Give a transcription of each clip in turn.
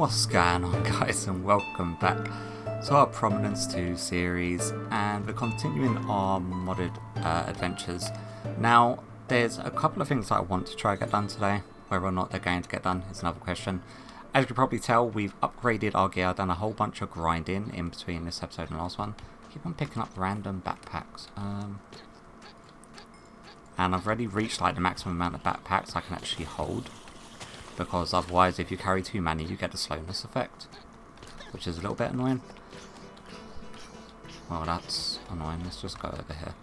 What's going on, guys, and welcome back to our Prominence 2 series, and we're continuing our modded adventures. Now, there's a couple of things that I want to try and get done today. Whether or not they're going to get done is another question. As you can probably tell, we've upgraded our gear, done a whole bunch of grinding in between this episode and the last one. Keep on picking up random backpacks. And I've already reached like the maximum amount of backpacks I can actually hold. Because otherwise, if you carry too many, you get the slowness effect, which is a little bit annoying. Well, that's annoying. Let's just go over here.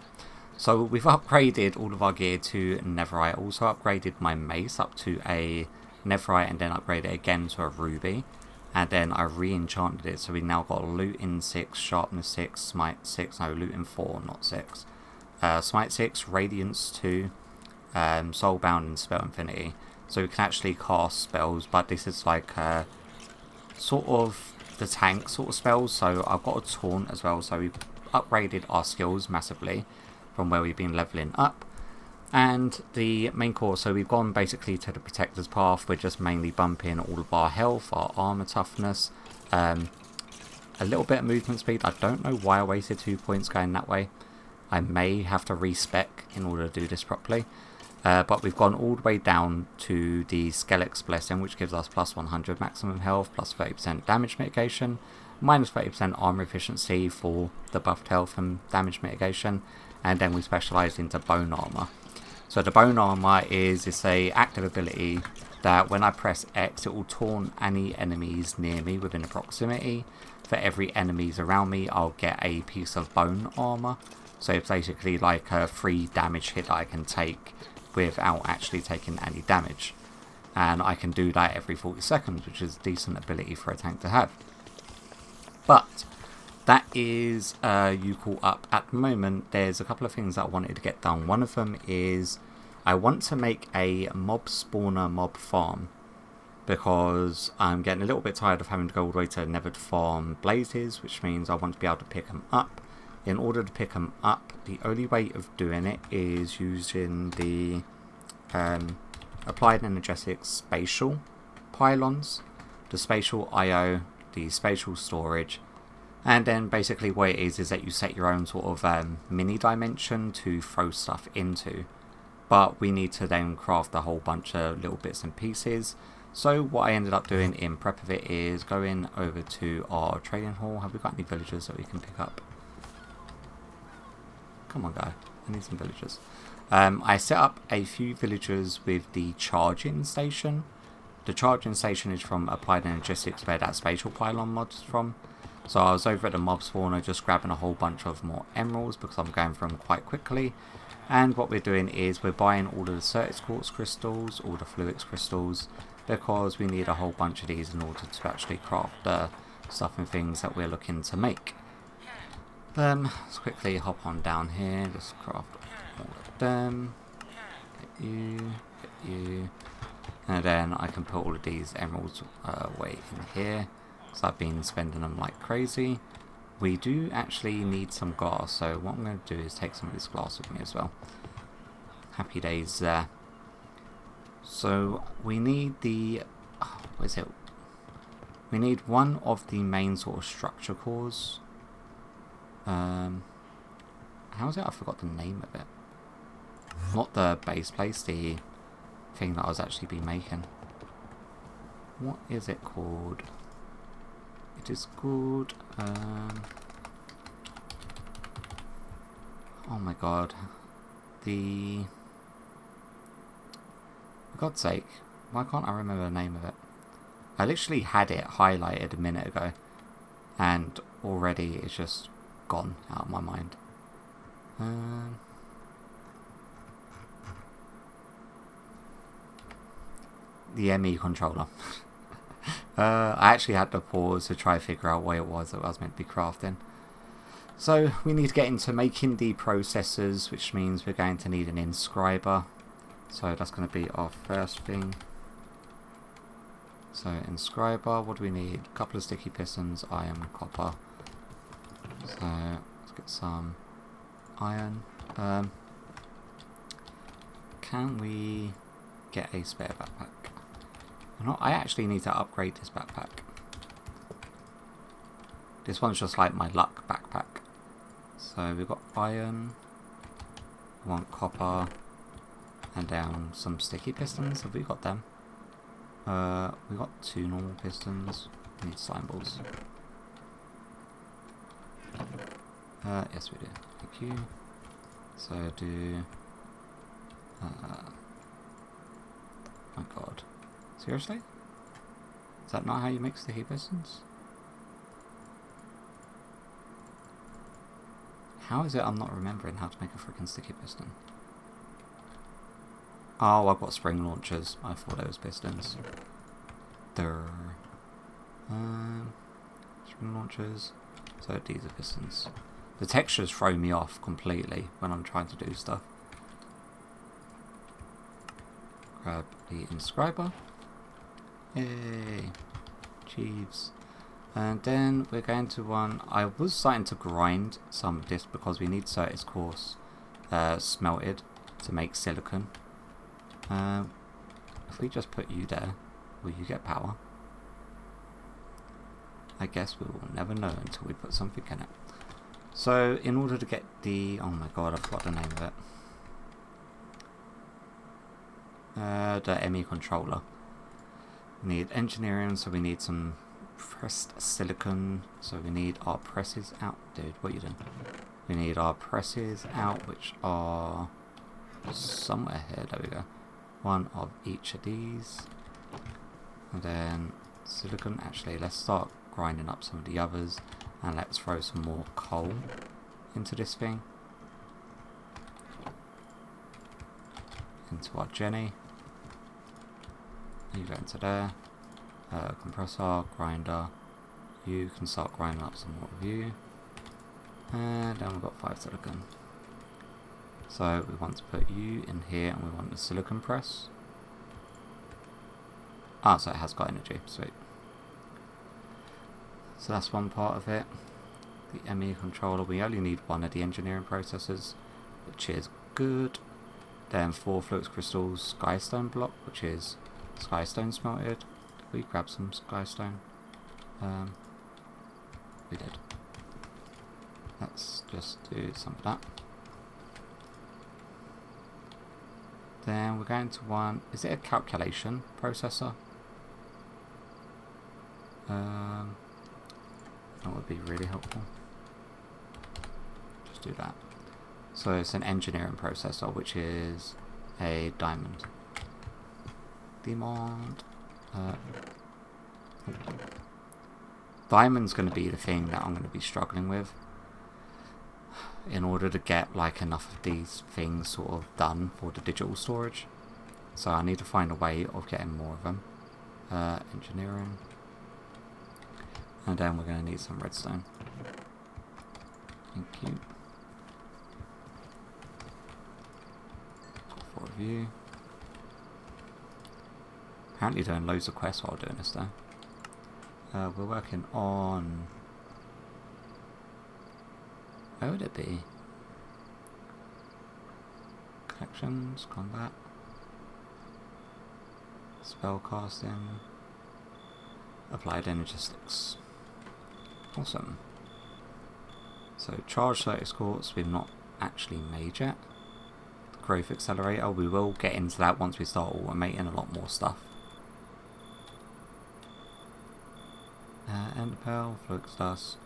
So we've upgraded all of our gear to netherite. Also upgraded my mace up to a netherite, and then upgraded it again to a ruby. And then I re-enchanted it, so we now got loot in 6, sharpness 6, smite 6, no, loot in 4, not 6. Smite 6, radiance 2, soulbound and spell infinity. So we can actually cast spells, but this is like sort of the tank sort of spells. So I've got a taunt as well, so we've upgraded our skills massively from where we've been leveling up. And the main core, so we've gone basically to the protector's path. We're just mainly bumping all of our health, our armor toughness, a little bit of movement speed. I don't know why I wasted 2 points going that way. I may have to respec in order to do this properly. But we've gone all the way down to the Skelex Blessing, which gives us plus 100 maximum health, plus 30% damage mitigation, minus 30% armor efficiency for the buffed health and damage mitigation, and then we specialised into bone armor. So the bone armor is a active ability that when I press X, it will taunt any enemies near me within a proximity. For every enemies around me, I'll get a piece of bone armor. So it's basically like a free damage hit that I can take without actually taking any damage, and I can do that every 40 seconds, which is a decent ability for a tank to have. But that is you call up. At the moment there's a couple of things that I wanted to get done. One of them is I want to make a mob spawner mob farm, because I'm getting a little bit tired of having to go all the way to Nether to farm blazes, which means I want to be able to pick them up. In order to pick them up, the only way of doing it is using the applied energetic spatial pylons, the spatial IO, the spatial storage, and then basically what it is that you set your own sort of mini dimension to throw stuff into. But we need to then craft a whole bunch of little bits and pieces. So what I ended up doing in prep of it is going over to our trading hall. Have we got any villagers that we can pick up? Come on, guy. I need some villagers. I set up a few villagers with the charging station. The charging station is from Applied Energetics, where that spatial pylon mod is from. So I was over at the mob spawner just grabbing a whole bunch of more emeralds, because I'm going for them quite quickly. And what we're doing is we're buying all of the Certis Quartz crystals, all the Fluix crystals, because we need a whole bunch of these in order to actually craft the stuff and things that we're looking to make. Let's quickly hop on down here, just craft all of them. Get you. And then I can put all of these emeralds away in here, because I've been spending them like crazy. We do actually need some glass, so what I'm going to do is take some of this glass with me as well. Happy days there. So we need the... what is it? We need one of the main sort of structure cores. How is it? I forgot the name of it. Not the base place, the thing that I was actually been making. What is it called? It is called oh my god. For God's sake, why can't I remember the name of it? I literally had it highlighted a minute ago, and already it's just gone out of my mind. The ME controller. I actually had to pause to try to figure out what it was that I was meant to be crafting. So we need to get into making the processors, which means we're going to need an inscriber. So that's going to be our first thing. So inscriber, what do we need? A couple of sticky pistons, iron, copper. So let's get some iron. Can we get a spare backpack? You know, I actually need to upgrade this backpack. This one's just like my luck backpack. So we've got iron, we want copper, and down some sticky pistons. Have we got them? We got 2 normal pistons. We need slime balls. Yes we do. Thank you. So do... my god. Seriously? Is that not how you make sticky pistons? How is it I'm not remembering how to make a freaking sticky piston? Oh, I've got spring launchers. I thought it was pistons. Spring launchers. So these are pistons. The textures throw me off completely when I'm trying to do stuff. Grab the inscriber. Yay! Jeeves. And then we're going to I was starting to grind some of this because we need Certis course smelted to make silicon. If we just put you there, will you get power? I guess we will never know until we put something in it. So in order to get the... oh my god, I forgot the name of it. The ME controller. We need engineering, so we need some pressed silicon. So we need our presses out. Dude, what are you doing? We need our presses out, which are somewhere here. There we go. 1 of each of these. And then silicon. Actually, let's start grinding up some of the others. And let's throw some more coal into this thing. Into our Jenny. You go into there. Compressor, grinder. You can start grinding up some more of you. And then we've got 5 silicon. So we want to put you in here and we want the silicon press. Ah, so it has got energy. Sweet. So that's one part of it. The ME controller. We only need 1 of the engineering processors, which is good. Then 4 flux crystals, skystone block, which is skystone smelted. Did we grab some skystone? We did. Let's just do some of that. Then we're going to is it a calculation processor? That would be really helpful. Just do that. So it's an engineering processor, which is a diamond. Diamond. Diamond's going to be the thing that I'm going to be struggling with in order to get like enough of these things sort of done for the digital storage. So I need to find a way of getting more of them. Engineering. And then we're going to need some redstone. Thank you. Got 4 of you. Apparently doing loads of quests while doing this though. We're working on... where would it be? Collections, combat, spellcasting, applied energistics. Awesome. So charge Certis quartz we've not actually made yet. The growth accelerator, we will get into that once we start automating a lot more stuff. Ender pearl, flux dust.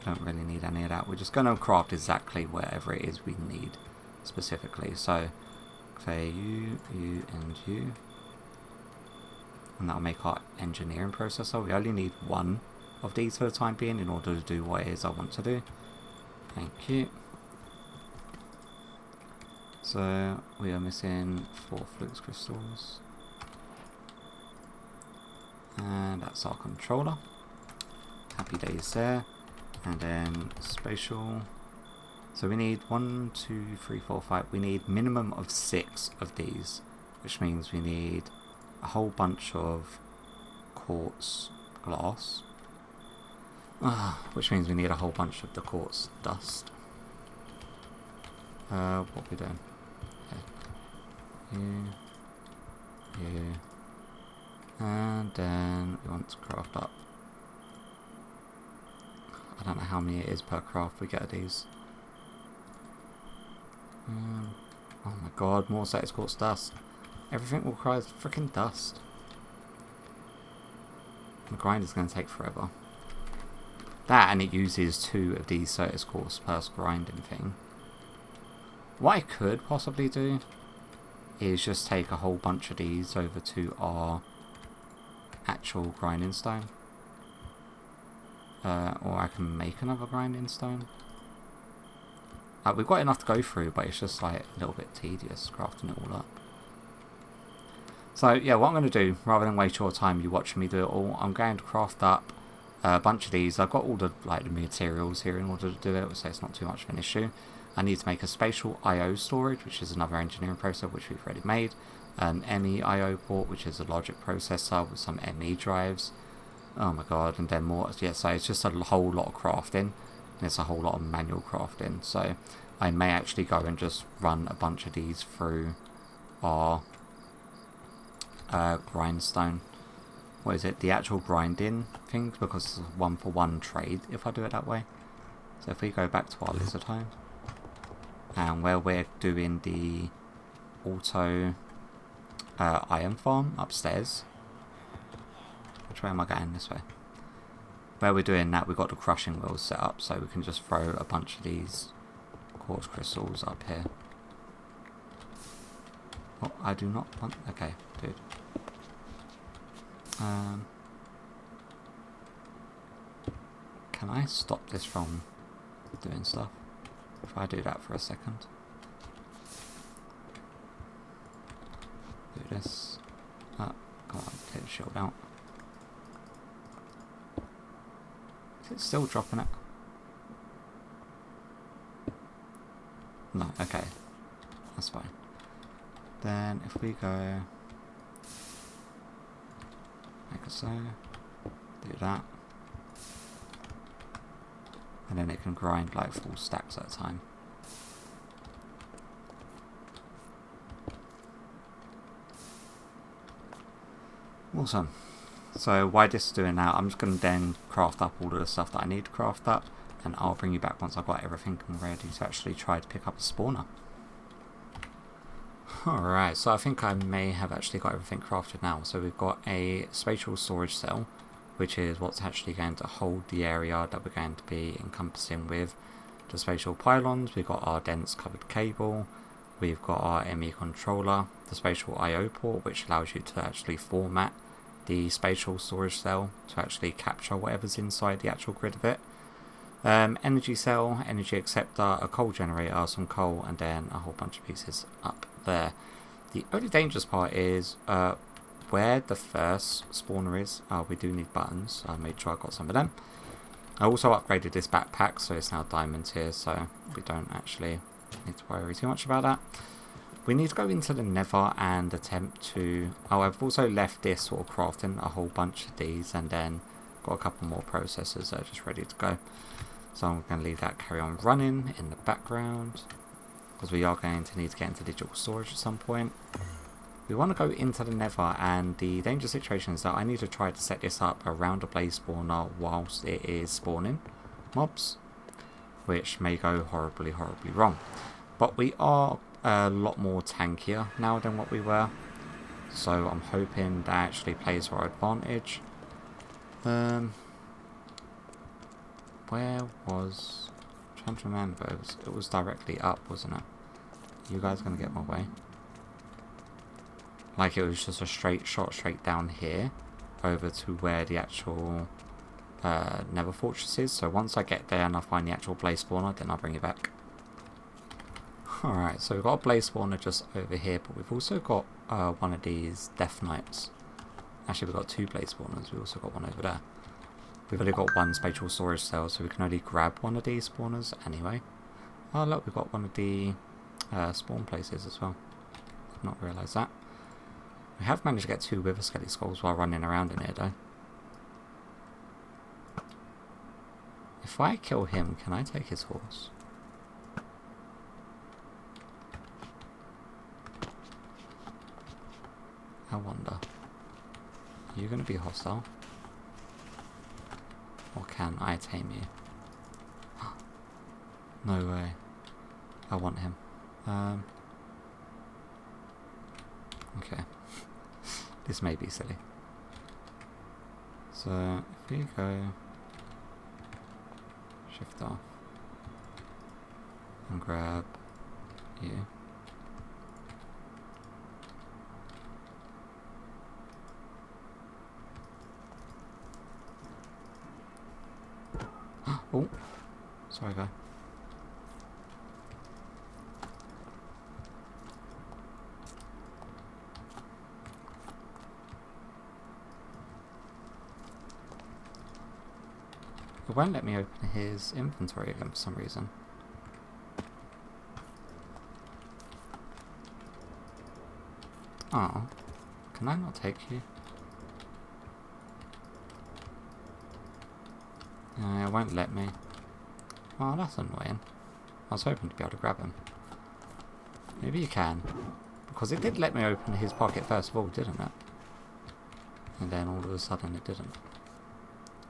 Don't really need any of that. We're just going to craft exactly whatever it is we need specifically. So say you, and you. And that'll make our engineering processor. We only need 1 of these for the time being in order to do what it is I want to do. Thank you. So we are missing 4 flux crystals. And that's our controller. Happy days there. And then spatial. So we need 1, 2, 3, 4, 5. We need minimum of 6 of these, which means we need a whole bunch of quartz glass, which means we need a whole bunch of the quartz dust. What are we doing? Okay. You. And then we want to craft up I don't know how many it is per craft we get of these. Oh my god, more status quartz dust. Everything requires freaking dust. The grind is going to take forever. That, and it uses 2 of these status quartz per grinding thing. What I could possibly do is just take a whole bunch of these over to our actual grinding stone. Or I can make another grinding stone. We've got enough to go through, but it's just like a little bit tedious crafting it all up. So yeah, what I'm going to do, rather than waste your time you watching me do it all, I'm going to craft up a bunch of these. I've got all the the materials here in order to do it, so it's not too much of an issue. I need to make a spatial I/O storage, which is another engineering processor which we've already made. An ME I/O port, which is a logic processor with some ME drives. Oh my god, and then more. Yeah, so it's just a whole lot of crafting. And it's a whole lot of manual crafting. So I may actually go and just run a bunch of these through our grindstone. What is it? The actual grinding things, because it's a 1-for-1 trade if I do it that way. So if we go back to our lizard home, and where we're doing the auto iron farm upstairs. Which way am I going? This way. Where we're doing that, we've got the crushing wheels set up, so we can just throw a bunch of these quartz crystals up here. Oh, I do not want... Okay, dude. Can I stop this from doing stuff? If I do that for a second. Do this. Oh, come on, take the shield out. Is it still dropping it? No, okay. That's fine. Then if we go... Make it so. Do that. And then it can grind like full stacks at a time. Awesome. So while this is doing that, I'm just going to then craft up all of the stuff that I need to craft up, and I'll bring you back once I've got everything ready to actually try to pick up a spawner. Alright, so I think I may have actually got everything crafted now. So we've got a spatial storage cell, which is what's actually going to hold the area that we're going to be encompassing with the spatial pylons. We've got our dense covered cable, we've got our ME controller, the spatial I/O port, which allows you to actually format the spatial storage cell to actually capture whatever's inside the actual grid of it. Energy cell, energy acceptor, a coal generator, some coal, and then a whole bunch of pieces up there. The only dangerous part is where the first spawner is. We do need buttons, so I made sure I got some of them. I also upgraded this backpack, so it's now diamond tier, so we don't actually need to worry too much about that. We need to go into the nether and attempt to... Oh, I've also left this sort of crafting, a whole bunch of these, and then got a couple more processors that are just ready to go. So I'm going to leave that carry on running in the background, because we are going to need to get into digital storage at some point. We want to go into the nether, and the danger situation is that I need to try to set this up around a blaze spawner whilst it is spawning mobs, which may go horribly, horribly wrong. But we are a lot more tankier now than what we were, so I'm hoping that actually plays to our advantage. Where was... I'm trying to remember. It was directly up, wasn't it? You guys gonna get my way? Like it was just a straight shot straight down here over to where the actual nether fortress is. So once I get there and I find the actual blaze spawner, then I'll bring it back. Alright, so we've got a blaze spawner just over here, but we've also got one of these death knights. Actually, we've got 2 blaze spawners. We've also got one over there. We've only got 1 spatial storage cell, so we can only grab one of these spawners anyway. Oh look, we've got one of the spawn places as well. I've not realised that. We have managed to get 2 wither skelly skulls while running around in here though. If I kill him, can I take his horse? I wonder. Are you going to be hostile? Or can I tame you? No way. I want him. Okay. This may be silly. So, if we go shift off and grab you. Oh, sorry guy. It won't let me open his inventory again for some reason. Oh, can I not take you? It won't let me. Oh, that's annoying. I was hoping to be able to grab him. Maybe you can. Because it did let me open his pocket first of all, didn't it? And then all of a sudden it didn't.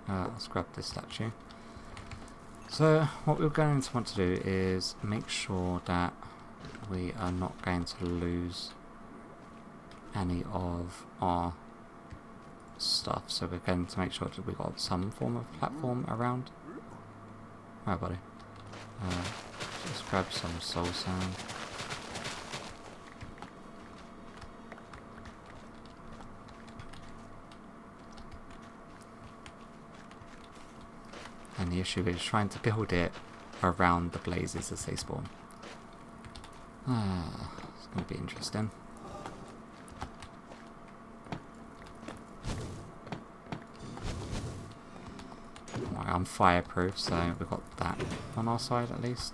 Let's grab this statue. So, what we're going to want to do is make sure that we are not going to lose any of our stuff. So we're going to make sure that we've got some form of platform around. Alright, buddy. Just grab some soul sand. And the issue is trying to build it around the blazes as they spawn. It's going to be interesting. Right, I'm fireproof, so we've got that on our side at least.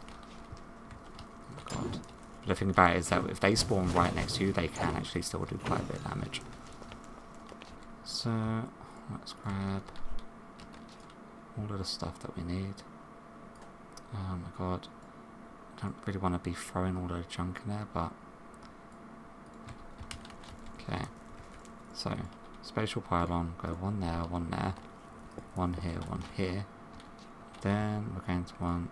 Oh god. But the thing about it is that if they spawn right next to you, they can actually still do quite a bit of damage. So, let's grab all of the stuff that we need. Oh my god. I don't really want to be throwing all the junk in there, but... Okay. So, spatial pylon, go one there, one here. Then we're going to want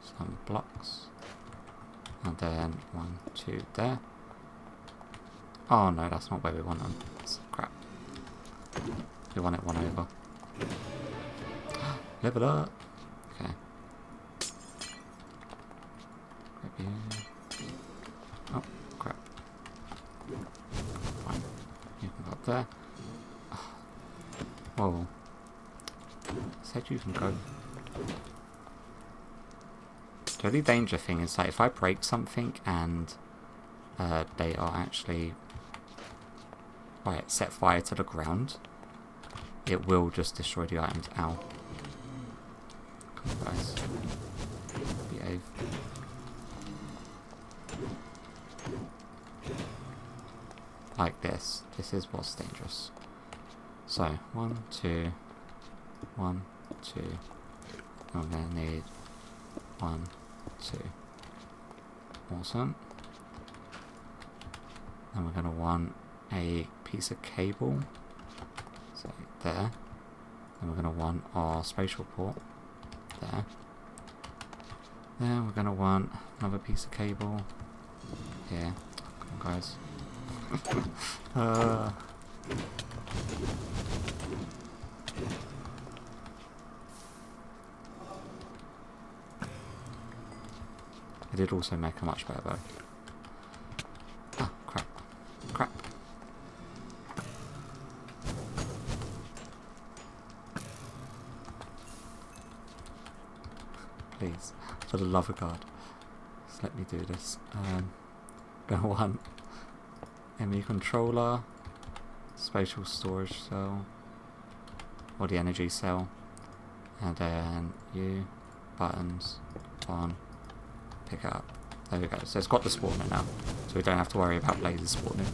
some blocks. And then 1, 2 there. Oh no, that's not where we want them. That's crap. We want it one over. Level up! Okay. Grab you. Oh, crap. Fine. You can go up there. Whoa. Said you can go. The only danger thing is that if I break something and they are actually set fire to the ground, it will just destroy the items. Ow. Come on, guys. Behave. Like this. This is what's dangerous. So, 1, 2, 1, 2. I'm going to need 1, 2. Awesome. Then we're going to want a piece of cable. So, there. Then we're going to want our spatial port. There. Then we're going to want another piece of cable. Here. Come on, guys. I did also make a much better bow. Ah, crap. Crap. Please, for the love of God, just let me do this. Gonna want ME controller, spatial storage cell, or the energy cell, and then you, buttons, on, pick it up. There we go. So it's got the spawner now, so we don't have to worry about blazes spawning.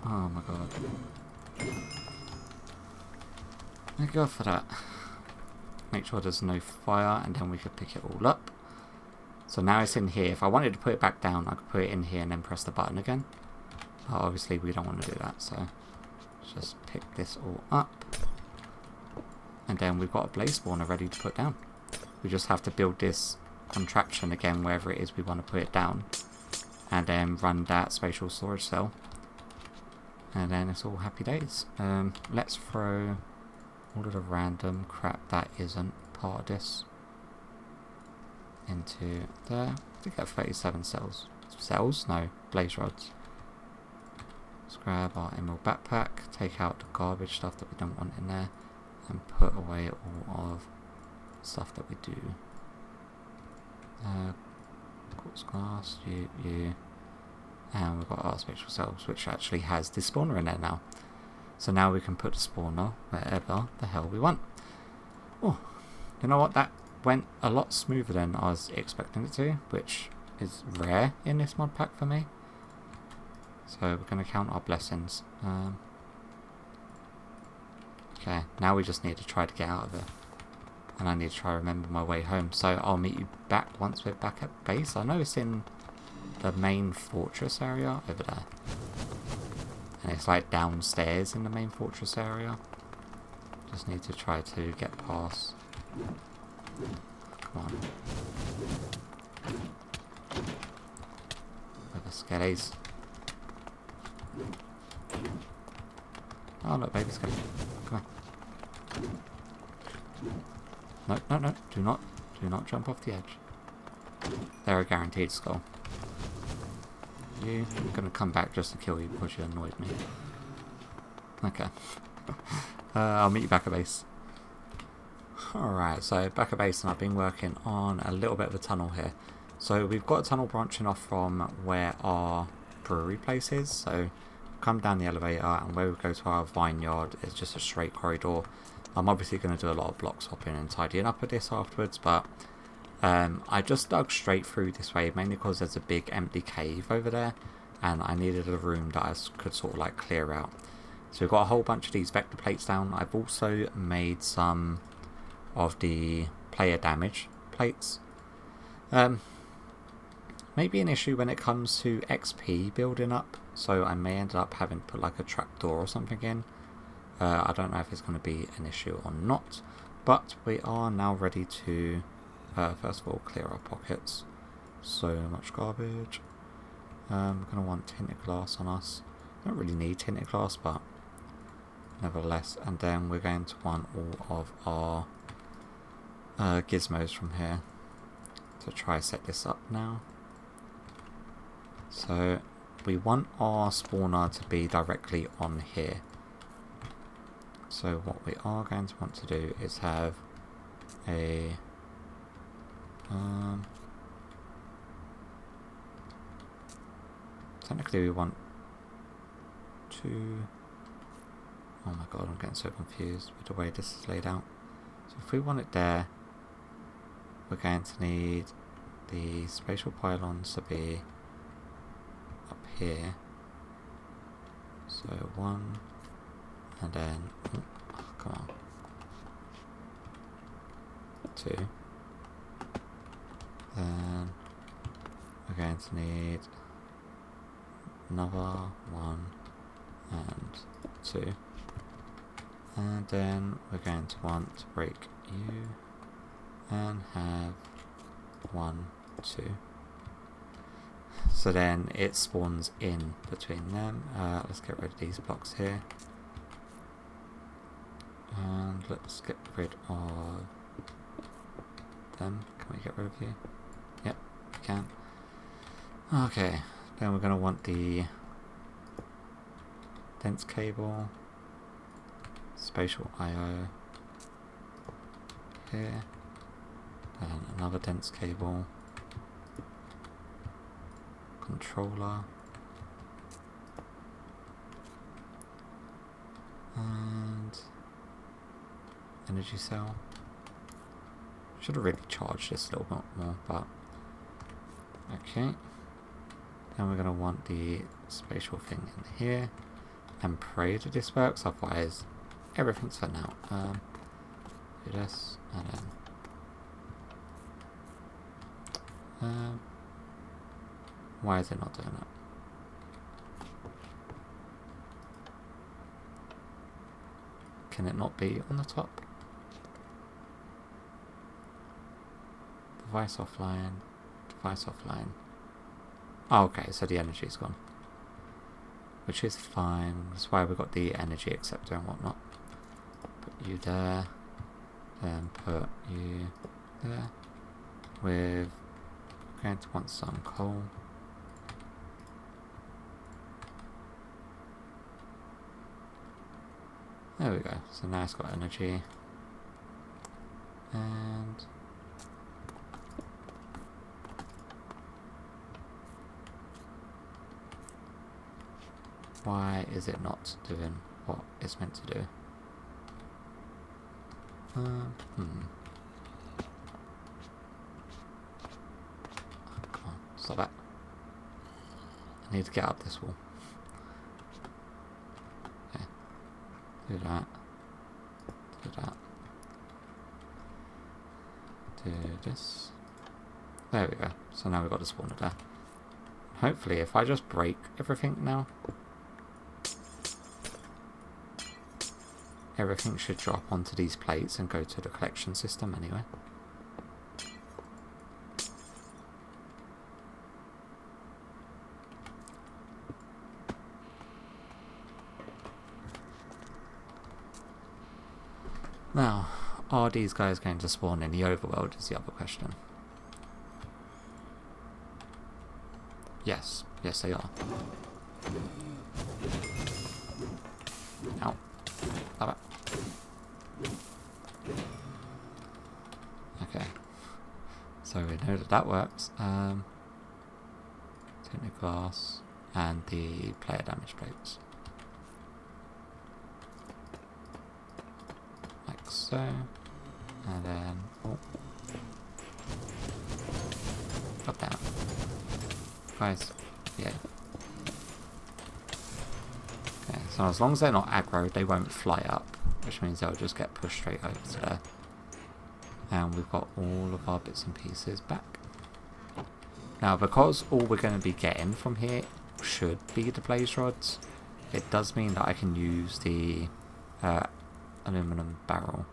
Oh my god. Thank God for that. Make sure there's no fire, and then we could pick it all up. So now it's in here. If I wanted to put it back down, I could put it in here and then press the button again. But obviously we don't want to do that, so let's just pick this all up. And then we've got a blaze spawner ready to put down. We just have to build this contraption again wherever it is we want to put it down, and then run that spatial storage cell, and then it's all happy days. Let's throw all of the random crap that isn't part of this into there. I think I have 37 cells. Cells? No, blaze rods. Let's grab our emerald backpack, take out the garbage stuff that we don't want in there, and put away all of stuff that we do. Quartz glass, you, and we've got our spatial cells, which actually has the spawner in there now. So now we can put the spawner wherever the hell we want. Oh, you know what? That went a lot smoother than I was expecting it to, which is rare in this mod pack for me. So we're going to count our blessings. Okay, now we just need to try to get out of it. And I need to try to remember my way home. So I'll meet you back once we're back at base. I know it's in the main fortress area over there. And it's like downstairs in the main fortress area. Just need to try to get past. Come on. Where the skellies? Oh look, baby skelly. Come on. No, no, no. Do not jump off the edge. They're a guaranteed skull. I'm gonna come back just to kill you because you annoyed me. Okay. I'll meet you back at base. Alright, so back at base, and I've been working on a little bit of a tunnel here. So we've got a tunnel branching off from where our brewery place is. So come down the elevator, and where we go to our vineyard is just a straight corridor. I'm obviously going to do a lot of block swapping and tidying up with this afterwards, but I just dug straight through this way, mainly because there's a big empty cave over there, and I needed a room that I could sort of like clear out. So we've got a whole bunch of these vector plates down. I've also made some of the player damage plates. Maybe an issue when it comes to XP building up, so I may end up having to put like a trapdoor or something in. I don't know if it's going to be an issue or not, but we are now ready to first of all clear our pockets. So much garbage. We're going to want tinted glass on us. Don't really need tinted glass, but nevertheless. And then we're going to want all of our gizmos from here to try set this up now. So we want our spawner to be directly on here. So what we are going to want to do is have a technically we want to, oh my god, I'm getting so confused with the way this is laid out. So if we want it there, we're going to need the spatial pylons to be up here. So one, and then, oh, come on, 2. Then we're going to need another 1 and 2. And then we're going to want to break you and have 1, 2. So then it spawns in between them. Let's get rid of these blocks here. And let's get rid of them. Can we get rid of you? Yep, we can. Okay, then we're going to want the dense cable, spatial IO here, and another dense cable, controller, and energy cell. Should have really charged this a little bit more, but okay. Then we're going to want the spatial thing in here, and pray that this works, otherwise everything's for now. Do this, and then why is it not doing that? Can it not be on the top? Device offline. Device offline. Oh, okay, so the energy's gone. Which is fine. That's why we've got the energy acceptor and whatnot. Put you there. Then put you there. With going to want some coal. There we go. So now it's got energy. And why is it not doing what it's meant to do? Come on, stop that. I need to get up this wall. Okay. Do that. Do that. Do this. There we go. So now we've got the spawner there. Hopefully if I just break everything now, everything should drop onto these plates and go to the collection system anyway. Now, are these guys going to spawn in the overworld is the other question. Yes. Yes, they are. Ow. Stop it. Okay. So we know that that works. Technical glass and the player damage plates. Like so. And then... oh. Drop down. Guys. Yeah. Okay, so as long as they're not aggro, they won't fly up, which means they'll just get pushed straight over to there. And we've got all of our bits and pieces back. Now, because all we're going to be getting from here should be the blaze rods, it does mean that I can use the aluminium barrel.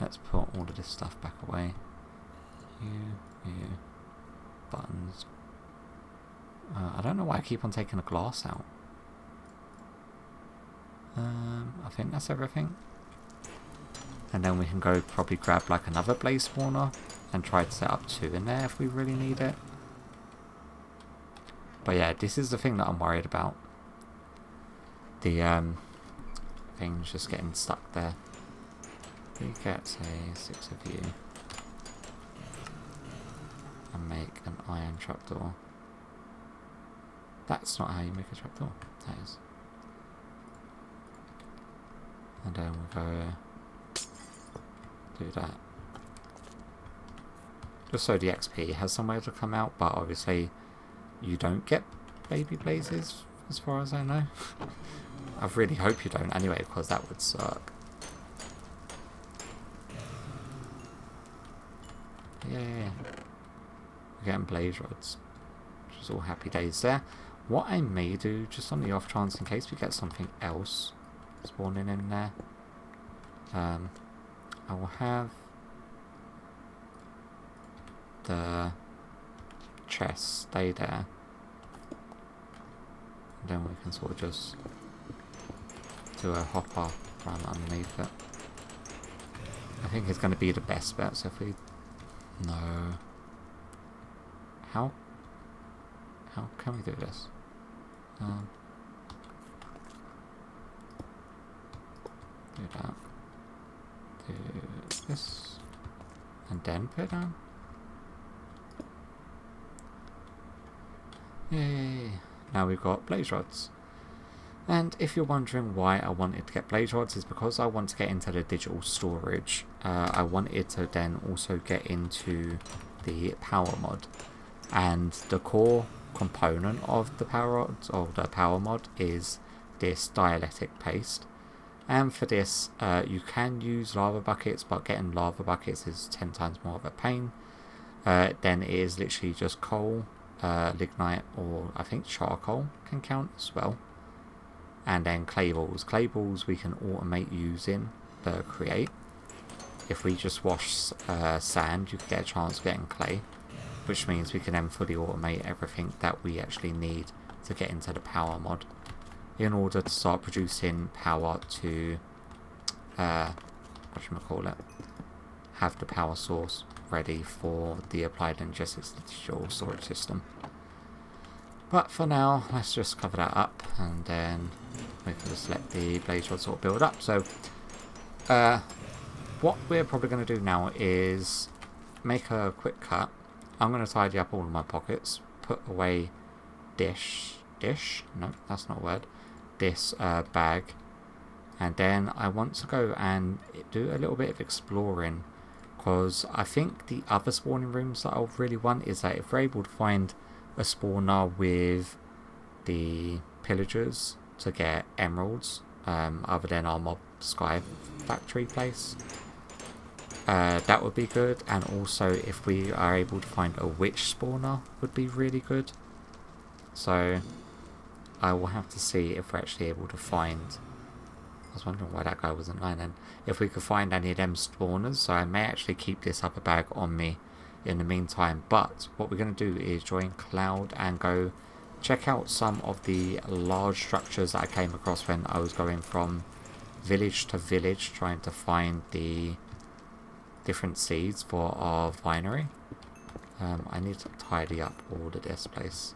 Let's put all of this stuff back away. You, buttons. I don't know why I keep on taking the glass out. I think that's everything. And then we can go probably grab like another blaze spawner and try to set up 2 in there if we really need it. But yeah, this is the thing that I'm worried about. The things just getting stuck there. We get, say, 6 of you. And make an iron trapdoor. That's not how you make a trapdoor. That is. And then we'll go do that. Just so the XP has somewhere to come out, but obviously you don't get baby blazes as far as I know. I really hope you don't anyway, because that would suck. Yeah. We're getting blaze rods, which is all happy days there. What I may do, just on the off chance in case we get something else spawning in there, I will have the chest stay there, and then we can sort of just do a hopper run underneath it. I think it's going to be the best bet. So if we how can we do this? Do that. Do this. And then put it down. Yay! Now we've got blaze rods. And if you're wondering why I wanted to get blaze rods, is because I want to get into the digital storage. I wanted to then also get into the power mod. And the core component of the power mod is this dielectric paste. And for this, you can use lava buckets, but getting lava buckets is 10 times more of a pain. Then it is literally just coal, lignite, or I think charcoal can count as well. And then clay balls. Clay balls we can automate using the create. if we just wash sand, you can get a chance of getting clay, which means we can then fully automate everything that we actually need to get into the power mod in order to start producing power to whatchamacallit, have the power source ready for the applied energetics digital storage system. But for now, let's just cover that up, and then we can just let the blaze rod sort of build up. So what we're probably going to do now is make a quick cut. I'm going to tidy up all of my pockets, put away this bag, and then I want to go and do a little bit of exploring, because I think the other spawning rooms that I'll really want is that if we're able to find a spawner with the pillagers to get emeralds, other than our mob sky factory place, that would be good. And also if we are able to find a witch spawner would be really good. So I will have to see if we're actually able to find, I was wondering why that guy wasn't lying then, if we could find any of them spawners. So I may actually keep this upper bag on me in the meantime, but what we're going to do is join Clowd and go check out some of the large structures that I came across when I was going from village to village trying to find the different seeds for our vinery. I need to tidy up all of this place,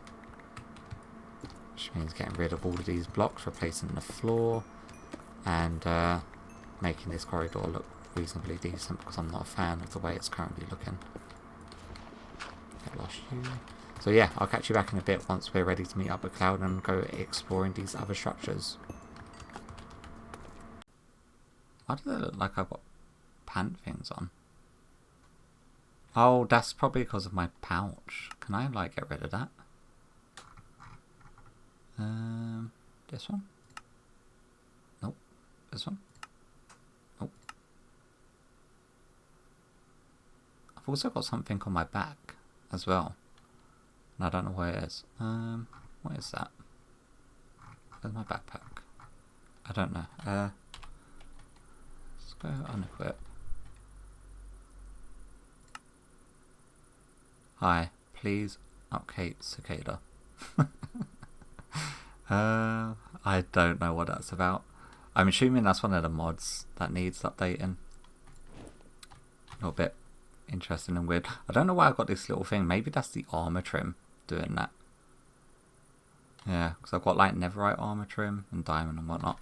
which means getting rid of all of these blocks, replacing the floor, and making this corridor look reasonably decent, because I'm not a fan of the way it's currently looking. Get lost you. So yeah, I'll catch you back in a bit once we're ready to meet up with Clowd and go exploring these other structures. Why does it look like I've got pant things on? Oh, that's probably because of my pouch. Can I like get rid of that? This one? Nope. This one? Nope. I've also got something on my back as well. And I don't know where it is. What is that? Where's my backpack? I don't know. Let's go unequip. Hi, please update cicada. I don't know what that's about. I'm assuming that's one of the mods that needs updating. A little bit interesting and weird. I don't know why I got this little thing. Maybe that's the armor trim doing that. Yeah, because I've got like netherite armor trim and diamond and whatnot.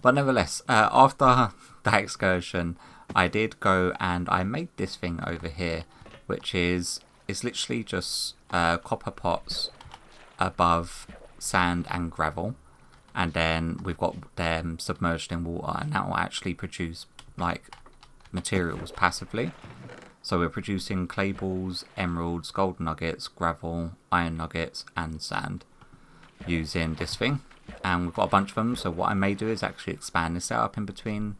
But nevertheless, after that excursion, I did go and I made this thing over here, which is, it's literally just copper pots above sand and gravel, and then we've got them submerged in water, and that will actually produce like materials passively. So we're producing clay balls, emeralds, gold nuggets, gravel, iron nuggets, and sand using this thing. And we've got a bunch of them, so what I may do is actually expand this setup in between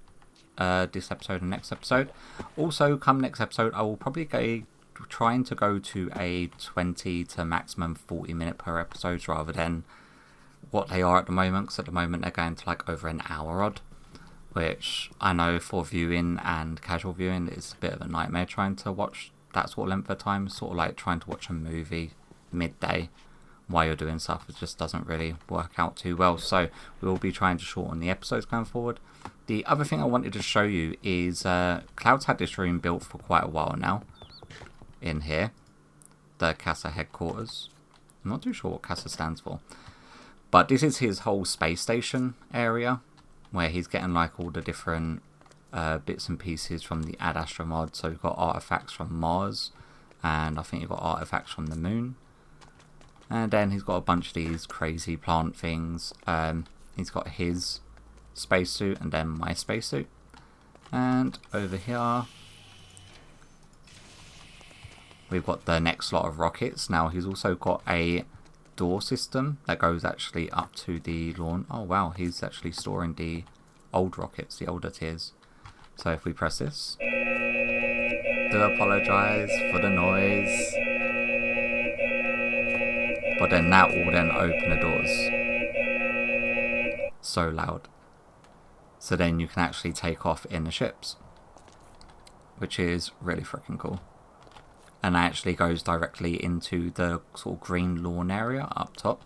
this episode and next episode. Also, come next episode, I will probably go trying to go to a 20 to maximum 40 minute per episode rather than what they are at the moment, because at the moment they're going to like over an hour odd, which I know for viewing and casual viewing is a bit of a nightmare trying to watch that sort of length of time. Sort of like trying to watch a movie midday while you're doing stuff, it just doesn't really work out too well. So we will be trying to shorten the episodes going forward. The other thing I wanted to show you is Cloud's had this room built for quite a while now in here, the CASA headquarters. I'm not too sure what CASA stands for, but this is his whole space station area where he's getting like all the different bits and pieces from the Ad Astra mod. So you've got artifacts from Mars, and I think you've got artifacts from the moon. And then he's got a bunch of these crazy plant things. He's got his spacesuit and then my spacesuit. And over here, we've got the next lot of rockets. Now he's also got a door system that goes actually up to the lawn. Oh wow, he's actually storing the old rockets, the older tiers. So if we press this, do apologise for the noise. But then that will then open the doors. So loud. So then you can actually take off in the ships, which is really freaking cool. And that actually goes directly into the sort of green lawn area up top.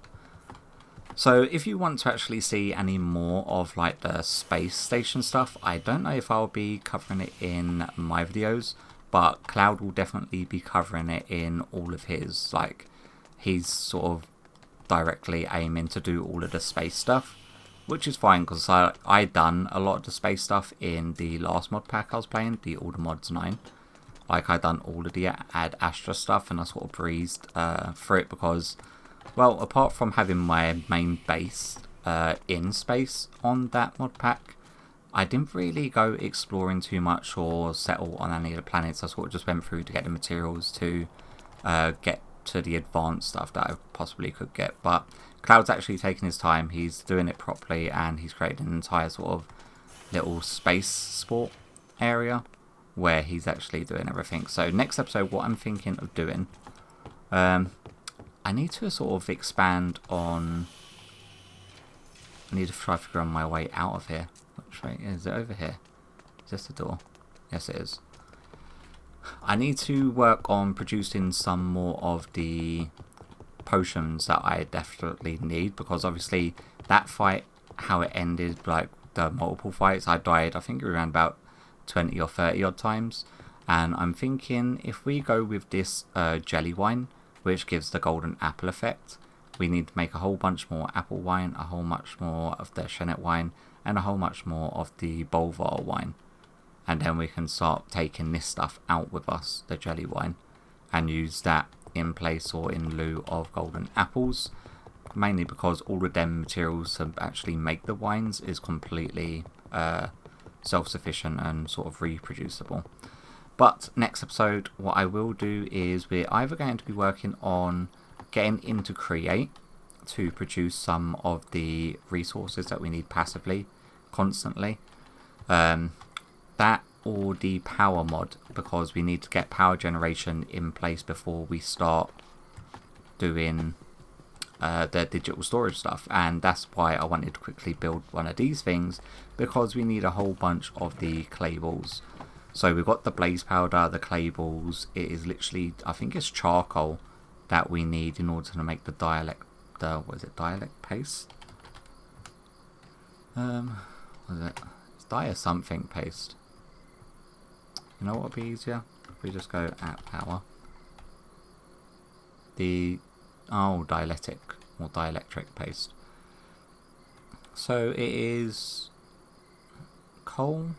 So if you want to actually see any more of like the space station stuff, I don't know if I'll be covering it in my videos, but Clowd will definitely be covering it in all of his. Like, he's sort of directly aiming to do all of the space stuff, which is fine because I done a lot of the space stuff in the last mod pack I was playing, the All the Mods 9. Like, I done all of the Ad Astra stuff and I sort of breezed through it because, well, apart from having my main base in space on that mod pack, I didn't really go exploring too much or settle on any of the planets. I sort of just went through to get the materials to get to the advanced stuff that I possibly could get. But Cloud's actually taking his time, he's doing it properly, and he's created an entire sort of little space sport area where he's actually doing everything. So next episode, what I'm thinking of doing, I need to sort of expand on... I need to try to figure out my way out of here. Which way is it? Over here? Is this the door? Yes, it is. I need to work on producing some more of the potions that I definitely need, because obviously that fight, how it ended, like the multiple fights, I died I think around about 20 or 30 odd times, and I'm thinking if we go with this jelly wine, which gives the golden apple effect, we need to make a whole bunch more apple wine, a whole much more of the Chenet wine, and a whole much more of the Bolvar wine. And then we can start taking this stuff out with us, the jelly wine, and use that in place or in lieu of golden apples. Mainly because all of them materials to actually make the wines is completely self-sufficient and sort of reproducible. But next episode, what I will do is we're either going to be working on getting into Create to produce some of the resources that we need passively, constantly. That or the power mod, because we need to get power generation in place before we start doing the digital storage stuff. And that's why I wanted to quickly build one of these things, because we need a whole bunch of the clay balls. So we've got the blaze powder, the clay balls. It is literally, I think it's charcoal that we need in order to make the dialect paste? What is it? It's dia something paste. You know what would be easier? If we just go at power. Dielectric or dielectric paste. So it is coal.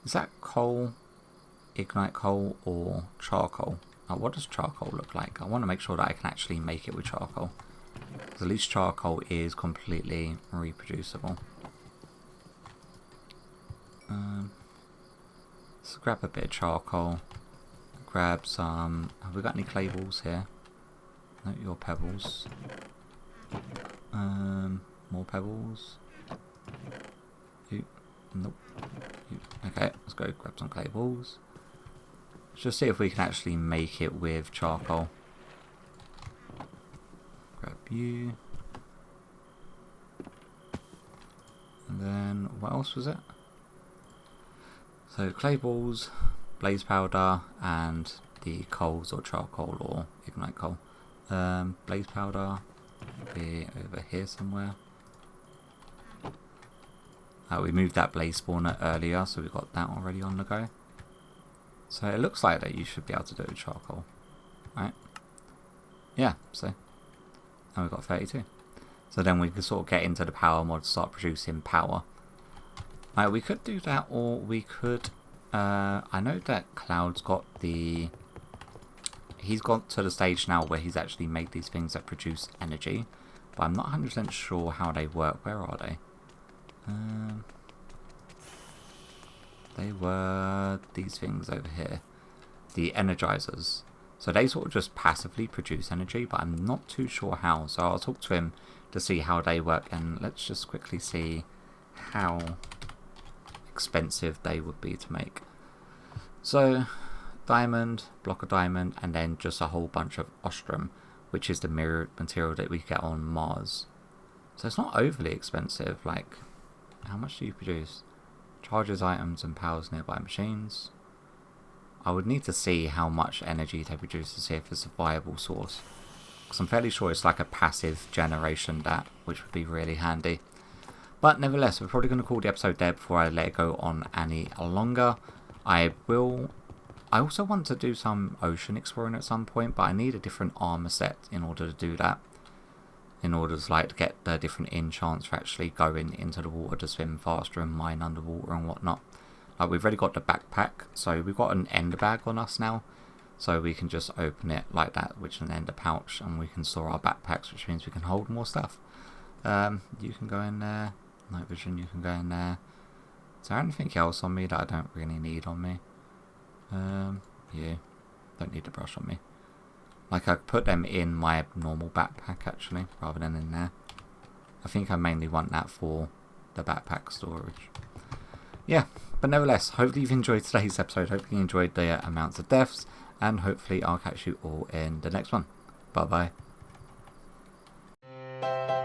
Is that coal, ignite coal, or charcoal? What does charcoal look like? I want to make sure that I can actually make it with charcoal, because at least charcoal is completely reproducible. Let's grab a bit of charcoal. Grab some... Have we got any clay balls here? No, your pebbles. More pebbles. Nope. Okay, let's go grab some clay balls. Let's just see if we can actually make it with charcoal. Grab you. And then, what else was it? So clay balls, blaze powder, and the coals or charcoal or ignite coal. Blaze powder will be over here somewhere. We moved that blaze spawner earlier, so we've got that already on the go. So it looks like that you should be able to do it with charcoal, right? Yeah, so and we've got 32. So then we can sort of get into the power mod, start producing power. We could do that, or we could... I know that Cloud's got the... He's got to the stage now where he's actually made these things that produce energy, but I'm not 100% sure how they work. Where are they? They were these things over here, the energizers. So they sort of just passively produce energy, but I'm not too sure how. So I'll talk to him to see how they work, and let's just quickly see how expensive they would be to make. So diamond, block of diamond, and then just a whole bunch of ostrum, which is the mirrored material that we get on Mars. So it's not overly expensive. Like, how much do you produce? Charges items and powers nearby machines. I would need to see how much energy they produce to see if it's a viable source. Because I'm fairly sure it's like a passive generation that, which would be really handy. But nevertheless, we're probably going to call the episode there before I let it go on any longer. I also want to do some ocean exploring at some point, but I need a different armor set in order to do that. In order to like get the different enchants for actually going into the water to swim faster and mine underwater and whatnot. Like we've already got the backpack, so we've got an ender bag on us now. So we can just open it like that, which is an ender pouch, and we can store our backpacks, which means we can hold more stuff. You can go in there. Night vision, you can go in there. Is there anything else on me that I don't really need on me? Yeah. Don't need the brush on me. Like I put them in my normal backpack actually, rather than in there. I think I mainly want that for the backpack storage. Yeah, but nevertheless, hopefully you've enjoyed today's episode. Hopefully you enjoyed the amounts of deaths, and hopefully I'll catch you all in the next one. Bye bye.